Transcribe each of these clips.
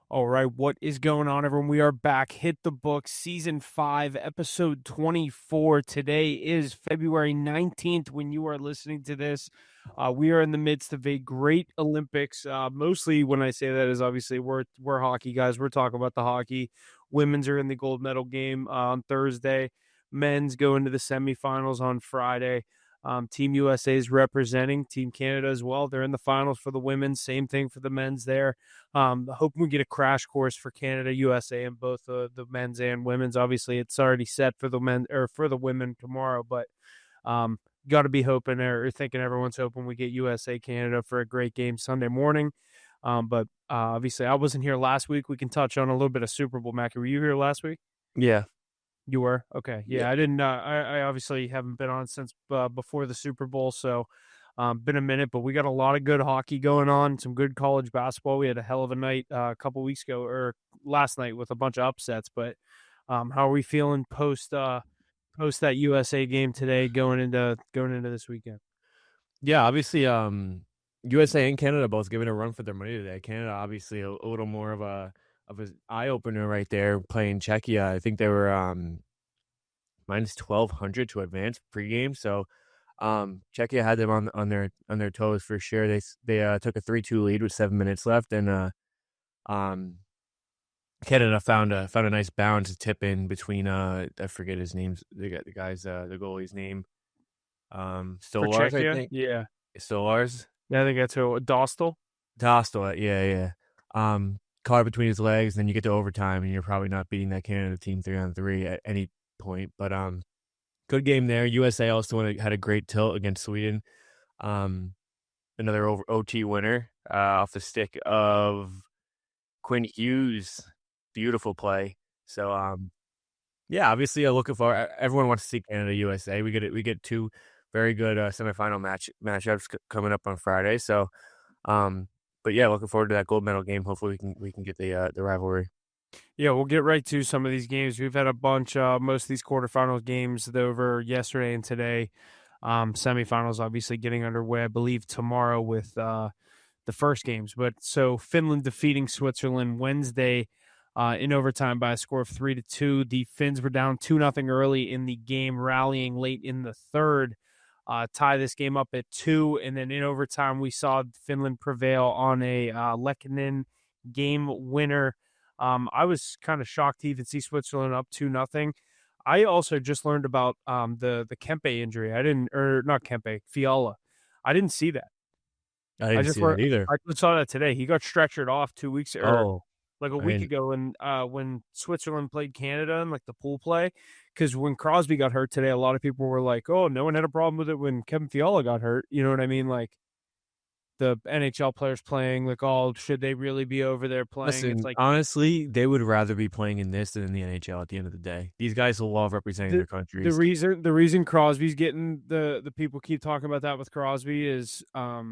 All right, what is going on, everyone? We are back. Hit the Books, Season 5, Episode 24. Today is February 19th when you are listening to this. We are in the midst of a great Olympics. Mostly when I say that is obviously we're hockey guys. We're talking about the hockey. Women's are in the gold medal game on Thursday. Men's go into the semifinals on Friday. Team USA is representing Team Canada as well. They're in the finals for the women. Same thing for the men's there. Hoping we get a crash course for Canada, USA, and both the men's and women's. Obviously, it's already set for the men or for the women tomorrow, but got to be hoping or thinking everyone's hoping we get USA Canada for a great game Sunday morning. But obviously, I wasn't here last week. We can touch on a little bit of Super Bowl. Mackie, were you here last week? Yeah. You were? Okay. Yeah. Yeah, I didn't. I obviously haven't been on since before the Super Bowl, so been a minute. But we got a lot of good hockey going on, some good college basketball. We had a hell of a night a couple weeks ago or last night with a bunch of upsets. But how are we feeling post that USA game today, going into this weekend? Yeah, obviously, USA and Canada both giving a run for their money today. Canada, obviously, a little more of an eye opener right there, playing Czechia. I think they were minus 1,200 to advance pregame. So, Czechia had them on their toes for sure. They took a 3-2 lead with 7 minutes left, and Canada found a nice bounce to tip in between I forget his name, the goalie's name. For Stolars, I Czechia? think. Yeah. Stolars. Yeah, I think that's who. Dostal? Dostal, yeah. Caught it between his legs, then you get to overtime, and you're probably not beating that Canada team 3-on-3 at any point. But good game there. USA also had a great tilt against Sweden. Another OT winner off the stick of Quinn Hughes. Beautiful play. So yeah, obviously looking forward. Everyone wants to see Canada USA. We get two very good semifinal matchups coming up on Friday. So but yeah, looking forward to that gold medal game. Hopefully we can get the rivalry. Yeah, we'll get right to some of these games. We've had a bunch, most of these quarterfinal games over yesterday and today. Semifinals obviously getting underway, I believe, tomorrow with the first games. But so Finland defeating Switzerland Wednesday in overtime by a score of 3-2. The Finns were down 2-0 early in the game, rallying late in the third. Tie this game up at 2, and then in overtime we saw Finland prevail on a Lehkonen game winner. I was kind of shocked to even see Switzerland up 2-0. I also just learned about the Kempe injury. I didn't, or not Kempe, Fiala. I didn't see that. I didn't see that either. I just saw that today. He got stretchered off 2 weeks like a week ago when Switzerland played Canada in like the pool play. Because when Crosby got hurt today, a lot of people were like, "Oh, no one had a problem with it when Kevin Fiala got hurt." You know what I mean? Like the NHL players playing, like, "Oh, should they really be over there playing?" Listen, it's like, honestly, they would rather be playing in this than in the NHL at the end of the day. These guys will love representing their countries. The reason Crosby's getting the people keep talking about that with Crosby is, I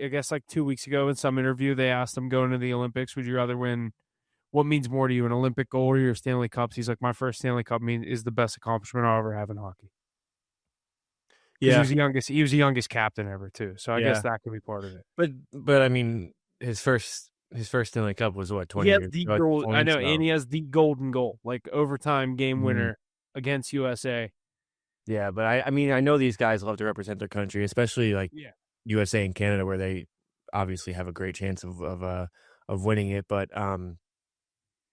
guess like 2 weeks ago in some interview they asked him going to the Olympics, would you rather win? What means more to you, an Olympic gold or your Stanley Cups? He's like, my first Stanley Cup is the best accomplishment I'll ever have in hockey. Because he was the youngest captain ever too. So I guess that could be part of it. But I mean, his first Stanley Cup was what, 20 years ago? I know, and he has the golden goal, like overtime game winner against USA. Yeah, but I mean, I know these guys love to represent their country, especially like USA and Canada, where they obviously have a great chance of winning it. But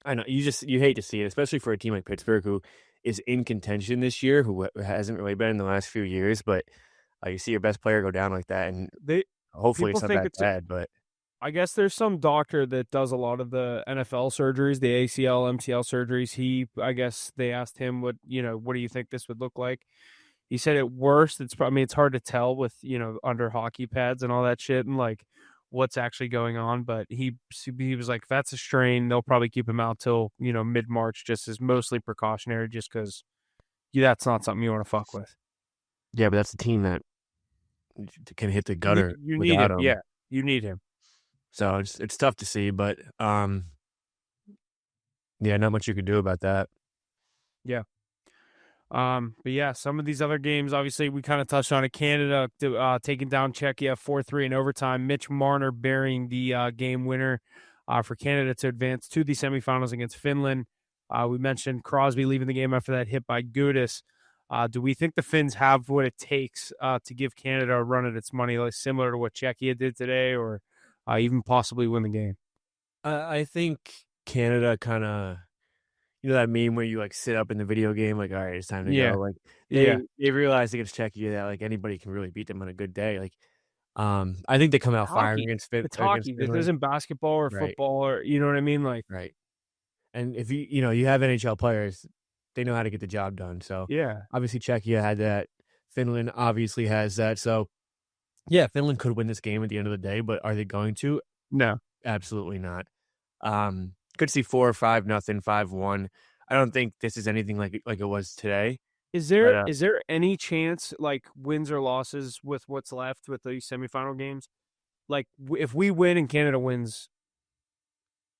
I know you hate to see it, especially for a team like Pittsburgh, who is in contention this year, who hasn't really been in the last few years. But you see your best player go down like that, and hopefully it's not that bad. But I guess there's some doctor that does a lot of the NFL surgeries, the ACL, MCL surgeries. I guess they asked him what do you think this would look like? He said at worst, it's hard to tell with, under hockey pads and all that shit and like what's actually going on. But he was like, if that's a strain, they'll probably keep him out till, mid-March, just as mostly precautionary, just because that's not something you want to fuck with. Yeah, but that's a team that can hit the gutter. You need him. Yeah, you need him. So it's tough to see, but not much you could do about that. Yeah. But yeah, some of these other games, obviously, we kind of touched on it. Canada taking down Czechia 4-3 in overtime. Mitch Marner burying the game winner for Canada to advance to the semifinals against Finland. We mentioned Crosby leaving the game after that hit by Gudis. Do we think the Finns have what it takes to give Canada a run at its money, like similar to what Czechia did today, or even possibly win the game? I think Canada kind of, that meme where you like sit up in the video game, like, all right, it's time to Yeah, go. Like yeah. they realized against Czechia that like anybody can really beat them on a good day. Like, I think they come out firing Hockey. It's against hockey. This Finland. isn't basketball or Right, football or you know what I mean? Like, right. And if you have NHL players, they know how to get the job done. So yeah, obviously Czechia had that. Finland obviously has that. So yeah, Finland could win this game at the end of the day, but are they going to? no. Absolutely not. Could see 4 or 5-0, 5-1. I don't think this is anything like it was today. Is But there any chance like wins or losses with what's left with these semifinal games? Like if we win and Canada wins,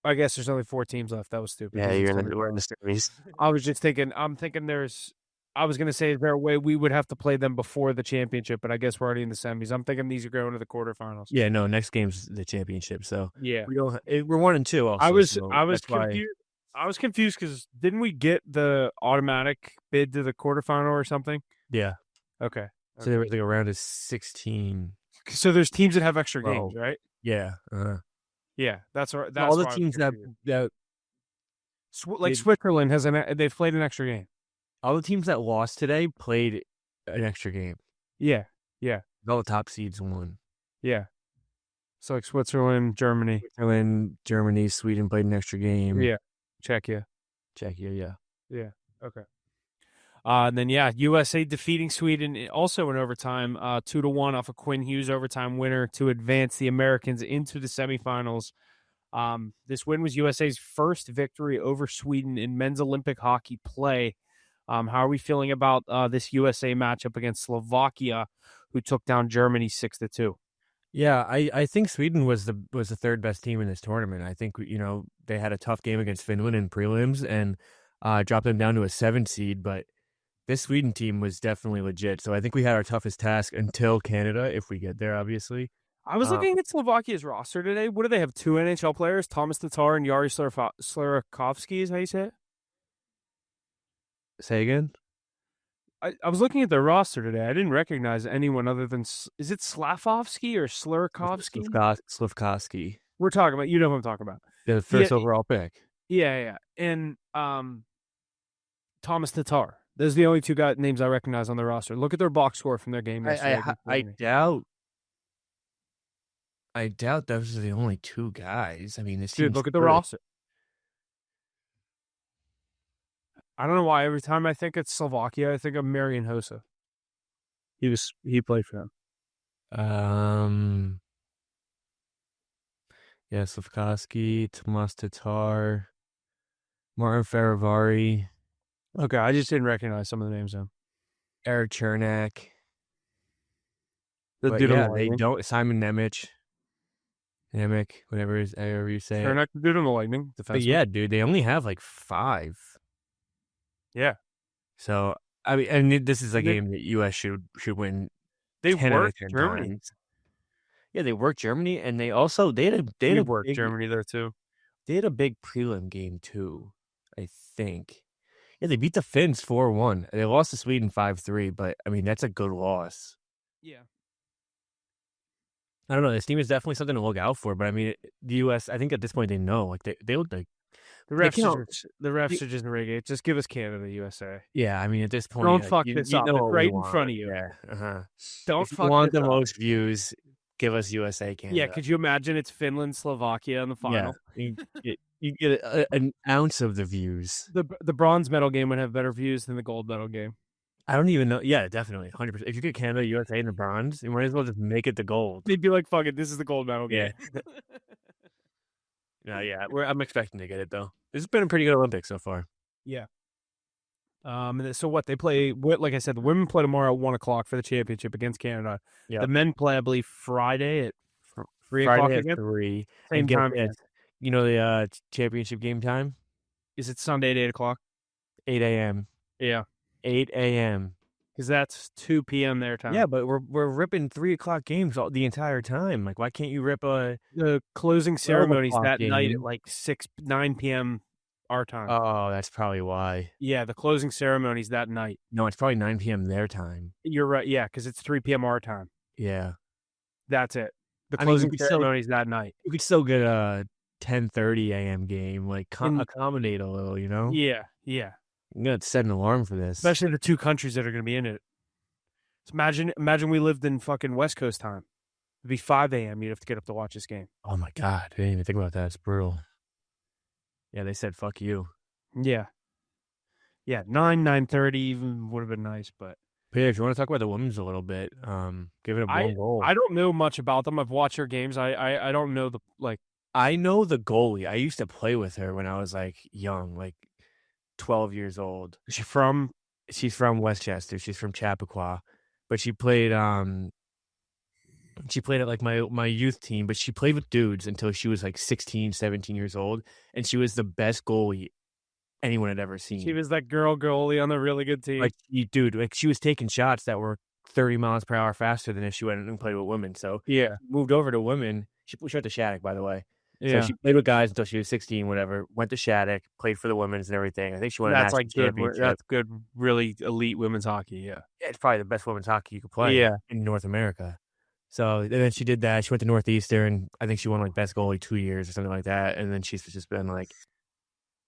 I guess there's only 4 teams left. That was stupid. yeah, There's a we're in the semifinal. series. I was just thinking. I'm thinking there's. I was gonna say, is there a way we would have to play them before the championship? But I guess we're already in the semis. I'm thinking these are going to the quarterfinals. Yeah, no, next game's the championship. So Yeah, we're 1-2 also. So I was that's why. confused. I was confused because didn't we get the automatic bid to the quarterfinal or something? Yeah. Okay. So there was like a round of 16. So there's teams that have extra games, Well, right? yeah. Yeah, that's right. All That's the why I was teams that confused. that Like did, Switzerland they've played an extra game. all the teams that lost today played an extra game. Yeah, yeah, All the top seeds won. yeah. So like Switzerland, Germany, Switzerland, Germany, Sweden played an extra game. yeah, Czechia, Czechia, yeah. yeah. Okay. And then USA defeating Sweden also in overtime, 2-1 off a Quinn Hughes overtime winner to advance the Americans into the semifinals. This win was USA's first victory over Sweden in men's Olympic hockey play. How are we feeling about this USA matchup against Slovakia, who took down Germany 6-2? Yeah, I think Sweden was the third best team in this tournament. I think they had a tough game against Finland in prelims and dropped them down to a 7 seed, but this Sweden team was definitely legit. So I think we had our toughest task until Canada, if we get there, obviously. I was looking at Slovakia's roster today. What do they have? 2 NHL players, Thomas Tatar and Yari Slurakovsky, is how you say it? Say again? I was looking at their roster today. I didn't recognize anyone other than is it Slavkovsky or Slurakovsky? Slavkovsky, We're talking about, you know who I'm talking about. the first overall pick. Yeah. And Thomas Tatar. Those are the only 2 names I recognize on their roster. Look at their box score from their game yesterday. I doubt those are the only 2 guys. I mean, this Dude, look at the roster. I don't know why. Every time I think it's Slovakia, I think of Marian Hossa. He played for them. Yeah, Slavkovsky, Tomas Tatar, Martin Faravari. Okay, I just didn't recognize some of the names then. Eric Chernak. The But dude yeah, on the they Lightning. don't. Simon Nemec, however you say Chernak, it. the dude on the Lightning. But yeah, dude, they only have like 5. Yeah. So I mean, and this is a game that US should win. They 10 out of worked 10 Germany. times. Yeah, they worked Germany, and they also they had We a worked big, Germany there too. They had a big prelim game too, I think. Yeah, they beat the Finns 4-1. They lost to Sweden 5-3, but I mean that's a good loss. Yeah. I don't know. This team is definitely something to look out for, but I mean the US. I think at this point they know, like they look like the refs should just rig it. Just give us Canada, USA. Yeah, I mean at this point, don't fuck this up. It's right in front of you. Yeah, Don't if fuck you want this the up. most views, give us USA, Canada. Yeah, could you imagine it's Finland, Slovakia in the final? Yeah, you get an ounce of the views. The bronze medal game would have better views than the gold medal game. I don't even know. Yeah, definitely, 100%. If you get Canada, USA, and the bronze, you might as well just make it the gold. They'd be like, "Fuck it, this is the gold medal game." Yeah. I'm expecting to get it though. This has been a pretty good Olympics so far. Yeah. So what they play? Like I said, the women play tomorrow at 1:00 for the championship against Canada. Yeah. The men play, I believe, Friday at 3 Friday o'clock at again. 3. Same time. You know the championship game time? Is it Sunday at 8:00? 8 a.m. Yeah. 8 a.m. because that's 2 p.m. their Yeah, time. but we're ripping 3 o'clock games the entire time. Like, why can't you rip a The closing 12 ceremonies o'clock that night at game? like 9 p.m. our time. Oh, that's probably why. Yeah, the closing ceremonies that night. No, it's probably 9 p.m. their time. You're right. Yeah, because it's 3 p.m. our time. Yeah. That's it. The I mean, closing ceremonies that night. you could still get a 10:30 a.m. game, like And accommodate a little, you know? yeah, yeah. I'm gonna set an alarm for this. Especially the two countries that are going to be in it. So imagine we lived in fucking West Coast time. It'd be 5 a.m. You'd have to get up to watch this game. Oh my god, I didn't even think about that. It's brutal. Yeah, they said fuck you. Yeah, yeah. 9:30 even would have been nice, but But yeah, if you want to talk about the women's a little bit, give it a blown goal. I don't know much about them. I've watched her games. I don't know the like. I know the goalie. I used to play with her when I was like young, like 12 years old. Is she from? She's from Westchester. She's from Chappaqua, but she played at like my youth team, but she played with dudes until she was like 16, 17 years old, and she was the best goalie anyone had ever seen. She was that girl goalie on the really good team. Like, she was taking shots that were 30 miles per hour faster than if she went and played with women. So yeah, she moved over to women. She went to Shattuck, by the way. So yeah. she played with guys until she was 16, whatever. Went to Shattuck, played for the women's and everything. I think she won a That's national like good. championship. That's good. Really elite women's hockey. Yeah. Yeah, it's probably the best women's hockey you could play Yeah. in North America. So and then she did that. She went to Northeastern. I think she won like best goalie 2 years or something like that. And then she's just been like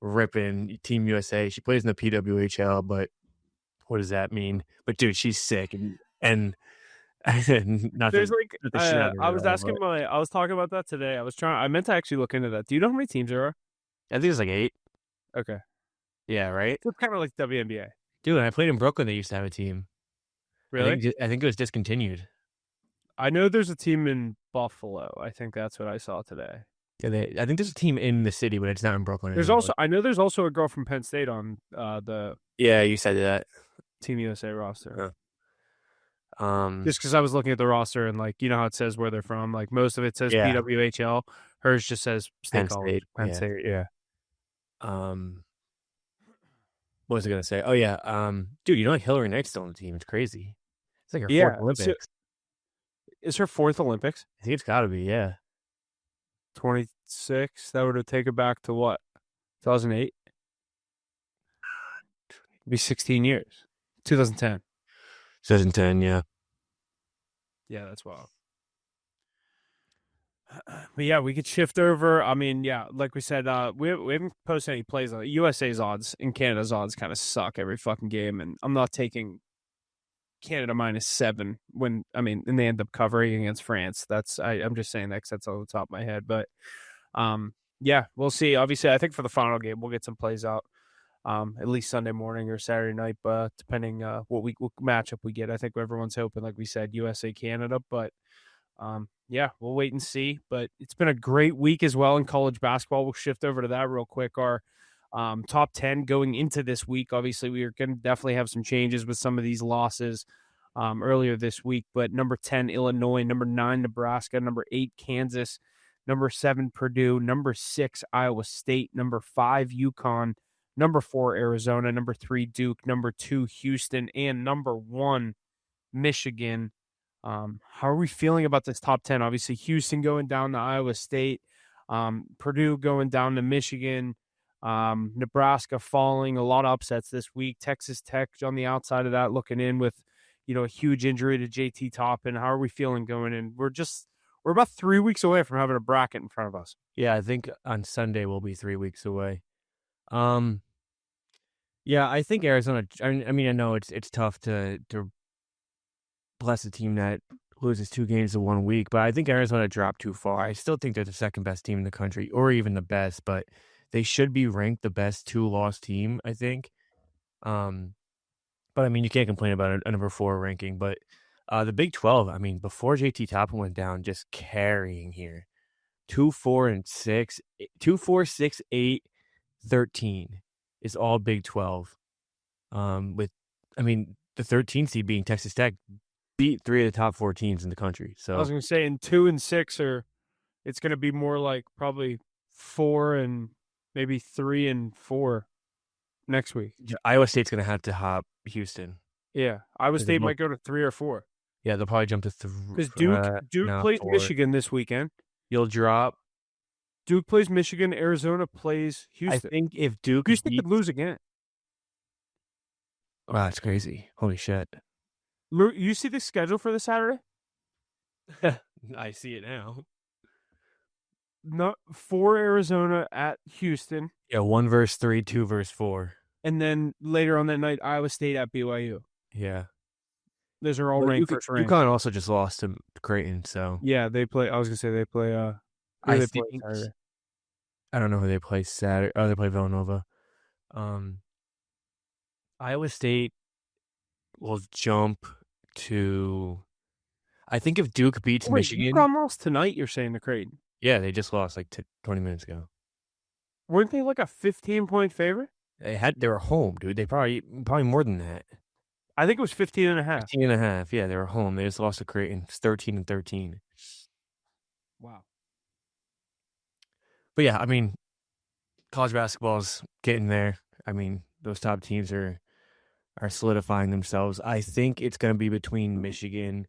ripping Team USA. She plays in the PWHL, but what does that mean? But dude, she's sick and not There's the like not the shit out of her I at was all, asking but I was talking about that today. I meant to actually look into that. Do you know how many teams there are? I think it's like 8. Okay. Yeah, right? So it's kind of like WNBA. Dude, when I played in Brooklyn, they used to have a team. Really? I think it was discontinued. I know there's a team in Buffalo. I think that's what I saw today. Yeah, I think there's a team in the city, but it's not in Brooklyn anymore. I know there's also a girl from Penn State on the Yeah, you said that. Team USA roster. Huh. Just because I was looking at the roster and like you know how it says where they're from, like most of it says PWHL. Hers just says State College, Penn State. Yeah. What was I gonna say? Oh yeah. Dude, you know like Hillary Knight's still on the team. It's crazy. It's like her fourth Olympics. So, is her fourth Olympics? I think it's got to be. Yeah. 26. That would have taken back to what? 2008. It'd be 16 years. 2010. 2010. Yeah. Yeah, that's wild. But yeah, we could shift over. I mean, yeah, like we said, we haven't posted any plays on it. USA's odds and Canada's odds kind of suck every fucking game, and I'm not taking Canada -7 when and they end up covering against France. I'm just saying that because that's on the top of my head. But yeah, we'll see. Obviously, I think for the final game we'll get some plays out. At least Sunday morning or Saturday night, but depending what matchup we get. I think everyone's hoping, like we said, USA Canada, but yeah, we'll wait and see. But it's been a great week as well in college basketball. We'll shift over to that real quick. Our top 10 going into this week. Obviously, we are going to definitely have some changes with some of these losses earlier this week. But number 10, Illinois. Number 9, Nebraska. Number 8, Kansas. Number 7, Purdue. Number 6, Iowa State. Number 5, UConn. Number 4, Arizona. Number 3, Duke. Number 2, Houston. And number 1, Michigan. How are we feeling about this top 10? Obviously, Houston going down to Iowa State. Purdue going down to Michigan. Nebraska falling. A lot of upsets this week. Texas Tech on the outside of that looking in with, a huge injury to JT Toppin. How are we feeling going in? We're about 3 weeks away from having a bracket in front of us. Yeah, I think on Sunday we'll be 3 weeks away. Yeah, I think Arizona. I mean, I know it's tough to bless a team that loses 2 games in 1 week, but I think Arizona dropped too far. I still think they're the second best team in the country, or even the best, but they should be ranked the best 2-loss team, I think. But I mean, you can't complain about a number 4 ranking. But the Big 12, I mean, before JT Toppin went down, just carrying here, 2-4-6, 2-4-6-8, 13 is all Big 12. The 13th seed being Texas Tech beat 3 of the top 4 teams in the country. So I was going to say, in 2 and 6 it's going to be more like probably 4 and maybe 3 and 4 next week. Iowa State's going to have to hop Houston. Yeah, Iowa because they State both. might go to 3 or 4 Yeah, they'll probably jump to because Duke no plays 4. Michigan this weekend. You'll drop. Duke plays Michigan. Arizona plays I Houston. think if Duke Houston could beats. lose again. Wow, that's crazy. Holy shit. You see the schedule for the Saturday? I see it now. Not for Arizona at Houston, Yeah, 1 verse 3, 2 verse 4. and then later on that night, Iowa State at BYU. Yeah. Those are all But ranked first ranked. UConn also just lost to Creighton, so Yeah, they play. I was gonna say they play. Who do I they play think Saturday? I don't know who they play Saturday. Oh, they play Villanova. Um, Iowa State will jump to. I think if Duke beats Oh, wait, Michigan, UConn lost tonight. You're saying to Creighton? yeah, they just lost like 20 minutes ago. Weren't they like a 15-point favorite? They were home, dude. They probably more than that. I think it was 15 and a half. 15 and a half. Yeah, they were home. They just lost to Creighton. It's 13-13. Wow. But yeah, I mean, college basketball's getting there. I mean, those top teams are solidifying themselves. I think it's going to be between Michigan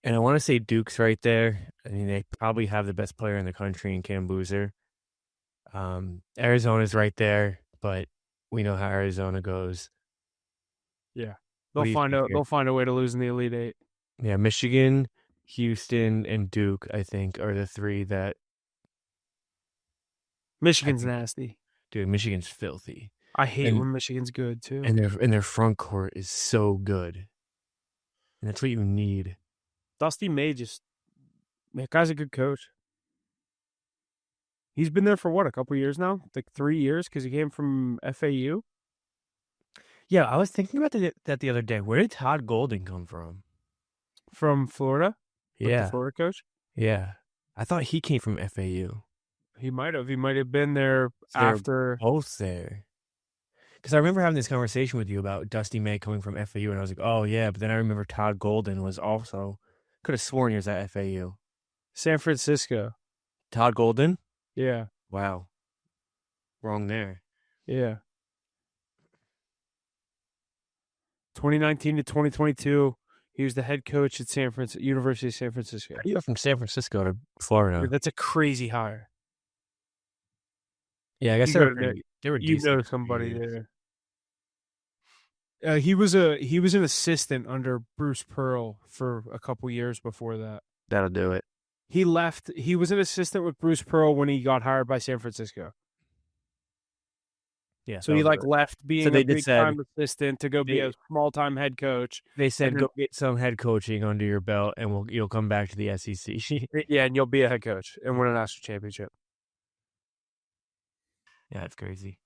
and I want to say Duke's right there. I mean, they probably have the best player in the country in Cam Boozer. Arizona's right there, but we know how Arizona goes. Yeah, What do you think here? They'll find a way to lose in the Elite Eight. Yeah, Michigan, Houston, and Duke, I think, are the 3 that. Michigan's nasty. Dude, Michigan's filthy. I hate when Michigan's good too. And their front court is so good. And that's what you need. Dusty May that guy's a good coach. He's been there for what, a couple years now? Like 3 years because he came from FAU. Yeah, I was thinking about that the other day. Where did Todd Golden come from? From Florida? Yeah. Like the Florida coach? Yeah. I thought he came from FAU. He might have. He might have been there after. Both there. Because I remember having this conversation with you about Dusty May coming from FAU, and I was like, oh, yeah. But then I remember Todd Golden was also. Could have sworn he was at FAU. San Francisco. Todd Golden? Yeah. Wow. Wrong there. Yeah. 2019 to 2022, he was the head coach at University of San Francisco. You go from San Francisco to Florida. Dude, that's a crazy hire. Yeah, I guess they were decent. You know somebody there. He was an assistant under Bruce Pearl for a couple years before that. That'll do it. He left. He was an assistant with Bruce Pearl when he got hired by San Francisco. Yeah. So he left being a big-time assistant to go be a small-time head coach. They said, go get some head coaching under your belt, and you'll come back to the SEC. Yeah, and you'll be a head coach and win a national championship. Yeah, it's crazy.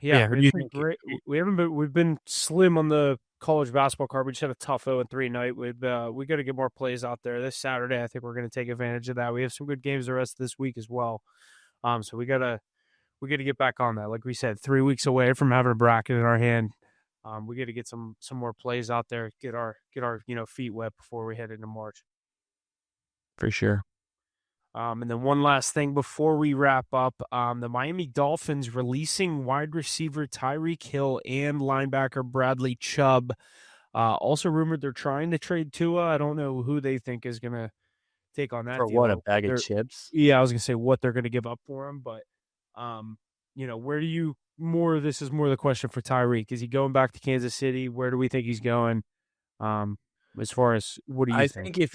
Yeah, we've been slim on the college basketball card. We just had a tough 0-3 night. We got to get more plays out there this Saturday. I think we're going to take advantage of that. We have some good games the rest of this week as well. So we got to get back on that. Like we said, 3 weeks away from having a bracket in our hand. We got to get some more plays out there. Get our feet wet before we head into March. For sure. And then one last thing before we wrap up, the Miami Dolphins releasing wide receiver Tyreek Hill and linebacker Bradley Chubb. Also rumored they're trying to trade Tua. I don't know who they think is going to take on that for deal. What, a bag of chips? Yeah, I was going to say what they're going to give up for him, but where do you this is more the question for Tyreek. Is he going back to Kansas City? Where do we think he's going? As far as what do you think? I think if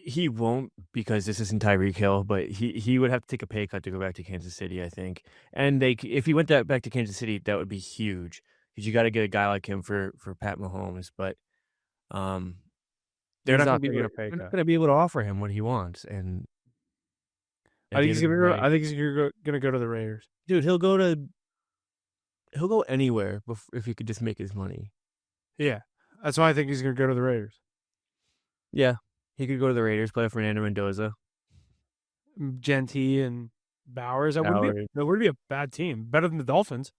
he won't, because this isn't Tyreek Hill, but he would have to take a pay cut to go back to Kansas City, I think. And if he went back to Kansas City, that would be huge because you got to get a guy like him for Pat Mahomes. But they're not going to be able to offer him what he wants. And I think he's going to go to the Raiders. Dude, he'll go anywhere if he could just make his money. Yeah, that's why I think he's going to go to the Raiders. Yeah. He could go to the Raiders, play Fernando Mendoza. Genty and Bowers. That wouldn't be a bad team. Better than the Dolphins.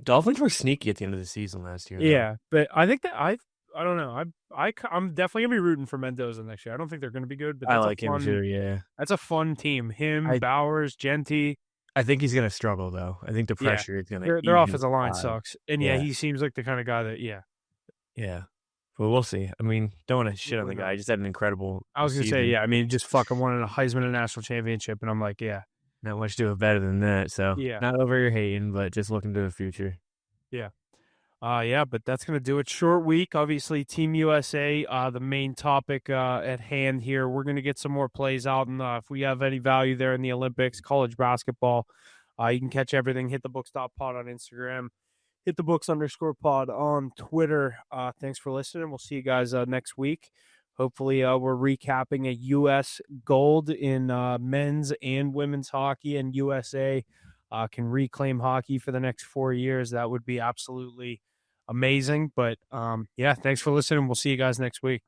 Dolphins were sneaky at the end of the season last year. Yeah, but I think that I don't know. I'm definitely going to be rooting for Mendoza next year. I don't think they're going to be good, but I like him too, yeah. That's a fun team. Him, Bowers, Genty. I think he's gonna struggle though. I think the Yeah. pressure is gonna Their eat him offensive line alive. sucks. And yeah, Yeah, he seems like the kind of guy that yeah. But we'll see. I mean, don't want to shit on absolutely the guy. not. He just had an incredible I was gonna say, season. yeah, I mean, just fucking won a Heisman and national championship, and I'm like, yeah, Not much to it better than that. So yeah, not over your hating, but just looking to the future. yeah. Yeah, but that's going to do it. Short week, obviously. Team USA, the main topic at hand here. We're going to get some more plays out, and if we have any value there in the Olympics, college basketball, you can catch everything. HitTheBooks.pod on Instagram. HitTheBooks_pod on Twitter. Thanks for listening. We'll see you guys next week. Hopefully, we're recapping a U.S. gold in men's and women's hockey, and USA can reclaim hockey for the next 4 years. That would be absolutely amazing. But yeah, thanks for listening. We'll see you guys next week.